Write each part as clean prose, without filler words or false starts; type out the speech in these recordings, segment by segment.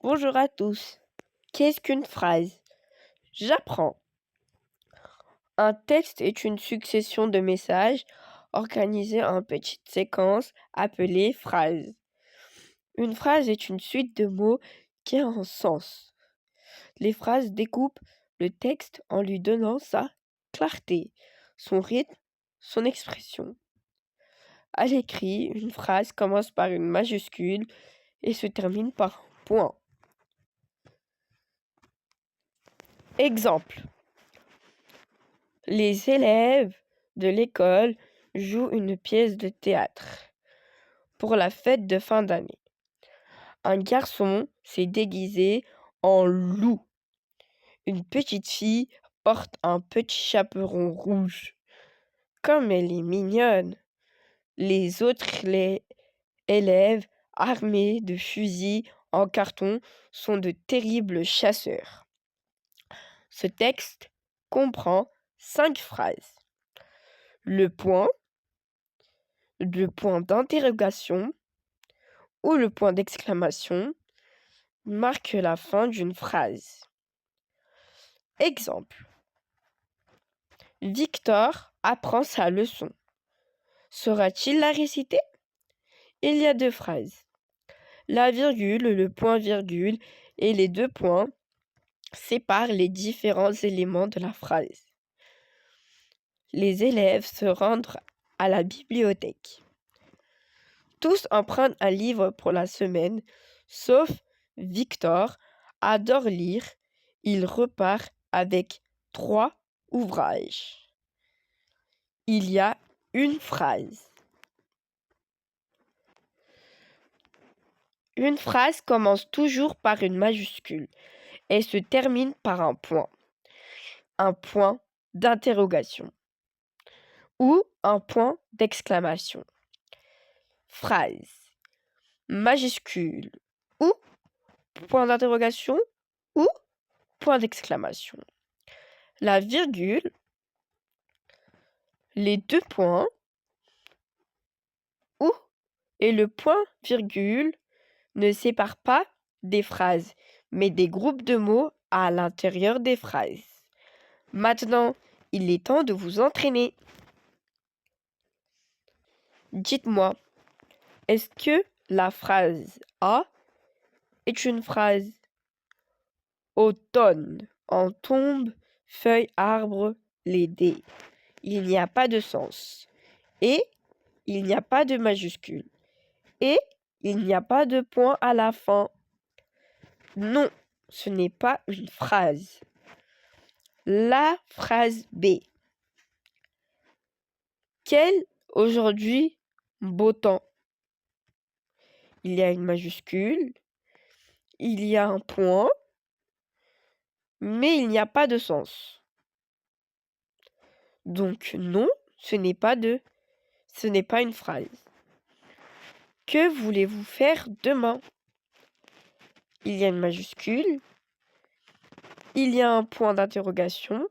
Bonjour à tous. Qu'est-ce qu'une phrase? J'apprends. Un texte est une succession de messages organisés en petites séquences appelées phrases. Une phrase est une suite de mots qui a un sens. Les phrases découpent le texte en lui donnant sa clarté, son rythme, son expression. À l'écrit, une phrase commence par une majuscule et se termine par un point. Exemple. Les élèves de l'école jouent une pièce de théâtre pour la fête de fin d'année. Un garçon s'est déguisé en loup. Une petite fille porte un petit chaperon rouge. Comme elle est mignonne. Les autres élèves armés de fusils en carton sont de terribles chasseurs. Ce texte comprend 5 phrases. Le point d'interrogation ou le point d'exclamation marque la fin d'une phrase. Exemple. Victor apprend sa leçon. Saura-t-il la réciter? Il y a 2 phrases. La virgule, le point-virgule et les 2 points séparent les différents éléments de la phrase. Les élèves se rendent à la bibliothèque. Tous empruntent un livre pour la semaine, sauf Victor adore lire. Il repart avec 3 ouvrages. Il y a une phrase. Une phrase commence toujours par une majuscule et se termine par un point d'interrogation ou un point d'exclamation. Phrase, majuscule ou point d'interrogation ou point d'exclamation. La virgule, les 2 points ou et le point-virgule ne séparent pas des phrases, mais des groupes de mots à l'intérieur des phrases. Maintenant, il est temps de vous entraîner. Dites-moi, est-ce que la phrase A est une phrase? Automne, en tombe, feuille, arbre, les dés. Il n'y a pas de sens. Et il n'y a pas de majuscule. Et il n'y a pas de point à la fin. Non, ce n'est pas une phrase. La phrase B. Quel aujourd'hui beau temps? Il y a une majuscule, il y a un point, mais il n'y a pas de sens. Donc non, ce n'est pas une phrase. Que voulez-vous faire demain? Il y a une majuscule, il y a un point d'interrogation.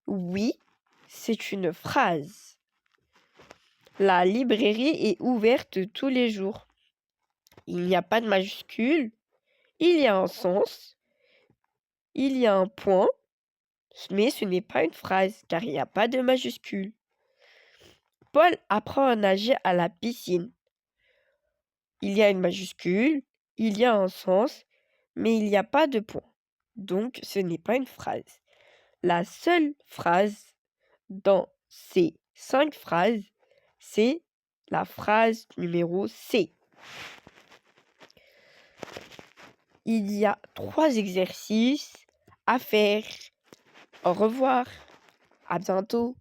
Oui, c'est une phrase. La librairie est ouverte tous les jours. Il n'y a pas de majuscule, il y a un sens, il y a un point, mais ce n'est pas une phrase car il n'y a pas de majuscule. Paul apprend à nager à la piscine. Il y a une majuscule, il y a un sens, mais il n'y a pas de point. Donc ce n'est pas une phrase. La seule phrase dans ces 5 phrases, c'est la phrase numéro C. Il y a 3 exercices à faire. Au revoir. À bientôt.